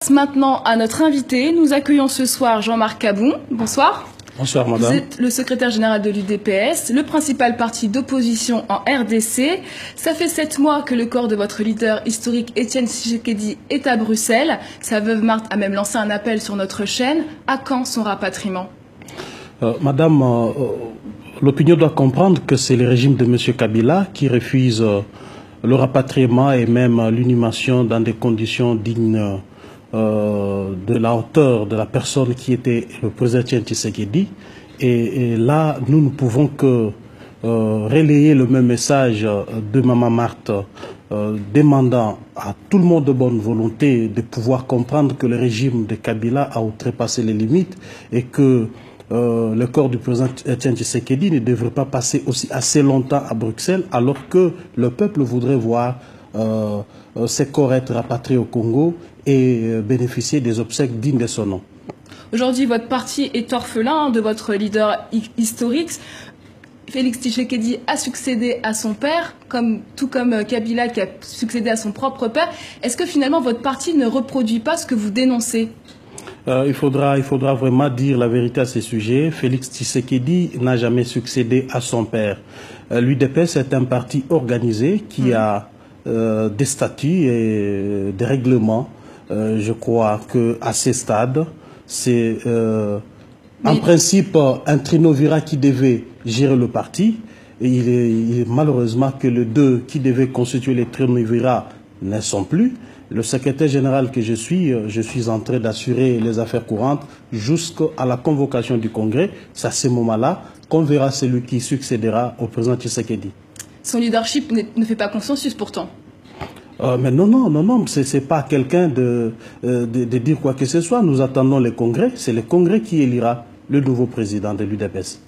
place maintenant à notre invité. Nous accueillons ce soir Jean-Marc Kaboun. Bonsoir. Bonsoir madame. Vous êtes le secrétaire général de l'UDPS, le principal parti d'opposition en RDC. Ça fait 7 mois que le corps de votre leader historique Étienne Tshisekedi est à Bruxelles. Sa veuve Marthe a même lancé un appel sur notre chaîne. À quand son rapatriement? Madame, l'opinion doit comprendre que c'est le régime de M. Kabila qui refuse le rapatriement et même l'inhumation dans des conditions dignes de la hauteur de la personne qui était le président Tshisekedi. Et là, nous ne pouvons que relayer le même message de Maman Marthe, demandant à tout le monde de bonne volonté de pouvoir comprendre que le régime de Kabila a outrepassé les limites et que le corps du président Étienne Tshisekedi ne devrait pas passer aussi assez longtemps à Bruxelles, alors que le peuple voudrait voir ses corps être rapatriés au Congo et bénéficier des obsèques dignes de son nom. Aujourd'hui, votre parti est orphelin de votre leader historique. Félix Tshisekedi a succédé à son père, tout comme Kabila qui a succédé à son propre père. Est-ce que finalement votre parti ne reproduit pas ce que vous dénoncez ? Il faudra vraiment dire la vérité à ces sujets. Félix Tshisekedi n'a jamais succédé à son père. L'UDPS est un parti organisé qui a des statuts et des règlements. Je crois qu'à ces stades, c'est en principe un trinovira qui devait gérer le parti. Et il est malheureusement que les deux qui devaient constituer les trinovira ne sont plus. Le secrétaire général que je suis en train d'assurer les affaires courantes jusqu'à la convocation du Congrès. C'est à ce moment-là qu'on verra celui qui succédera au président Tshisekedi. Son leadership ne fait pas consensus pourtant. Mais non, c'est pas quelqu'un de dire quoi que ce soit. Nous attendons le Congrès. C'est le Congrès qui élira le nouveau président de l'UDPS.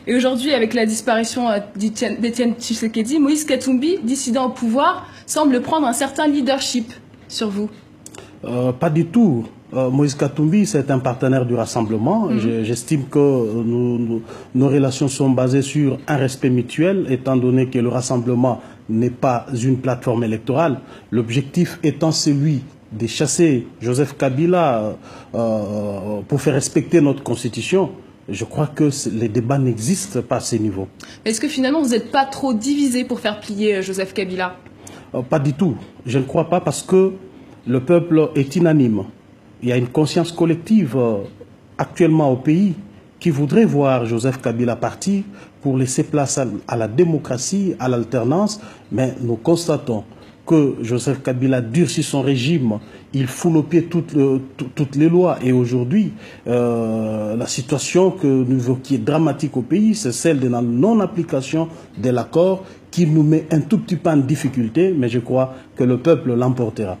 Et aujourd'hui, avec la disparition d'Étienne Tshisekedi, Moïse Katumbi, dissident au pouvoir, semble prendre un certain leadership sur vous. Pas du tout. Moïse Katumbi, c'est un partenaire du rassemblement. J'estime que nos relations sont basées sur un respect mutuel, étant donné que le rassemblement n'est pas une plateforme électorale. L'objectif étant celui de chasser Joseph Kabila pour faire respecter notre constitution. Je crois que les débats n'existent pas à ce niveau. Est-ce que finalement vous n'êtes pas trop divisé pour faire plier Joseph Kabila? Pas du tout. Je ne crois pas parce que le peuple est unanime. Il y a une conscience collective actuellement au pays qui voudrait voir Joseph Kabila partir pour laisser place à la démocratie, à l'alternance. Mais nous constatons que Joseph Kabila durcit son régime, il foule au pied toutes les lois. Et aujourd'hui, la situation qui est dramatique au pays, c'est celle de la non-application de l'accord qui nous met un tout petit peu en difficulté, mais je crois que le peuple l'emportera.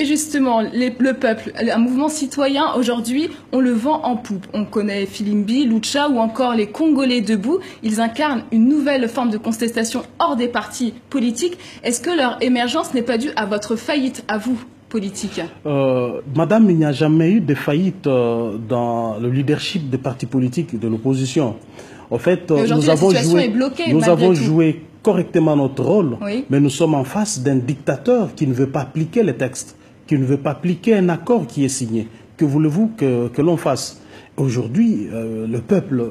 Et justement, le peuple, un mouvement citoyen, aujourd'hui, on le vend en poupe. On connaît Filimbi, Lucha ou encore les Congolais debout. Ils incarnent une nouvelle forme de contestation hors des partis politiques. Est-ce que leur émergence n'est pas due à votre faillite, à vous, politique? Madame, il n'y a jamais eu de faillite dans le leadership des partis politiques de l'opposition. En fait, nous avons joué correctement notre rôle, oui. Mais nous sommes en face d'un dictateur qui ne veut pas appliquer les textes, qui ne veut pas appliquer un accord qui est signé. Que voulez-vous que l'on fasse? Aujourd'hui, le peuple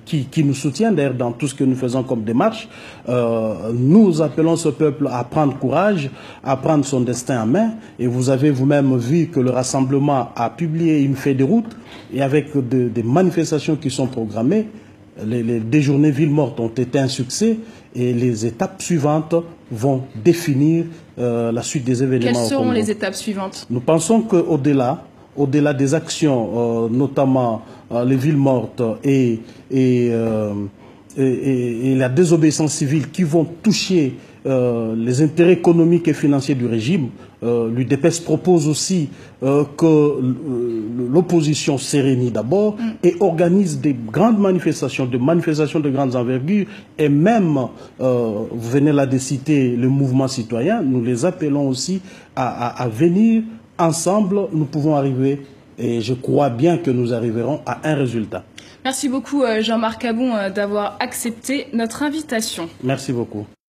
qui nous soutient d'ailleurs dans tout ce que nous faisons comme démarche, nous appelons ce peuple à prendre courage, à prendre son destin en main. Et vous avez vous-même vu que le rassemblement a publié une feuille de route et avec des manifestations qui sont programmées. Les journées villes mortes ont été un succès et les étapes suivantes vont définir la suite des événements. Quelles seront les étapes suivantes? Nous pensons qu'au-delà des actions, notamment les villes mortes et la désobéissance civile qui vont toucher les intérêts économiques et financiers du régime, l'UDPS propose aussi que l'opposition s'érénise d'abord et organise des grandes manifestations, de grandes envergures et même, vous venez là de citer le mouvement citoyen, nous les appelons aussi à venir ensemble, nous pouvons arriver et je crois bien que nous arriverons à un résultat. Merci beaucoup Jean-Marc Kaboun d'avoir accepté notre invitation. Merci beaucoup.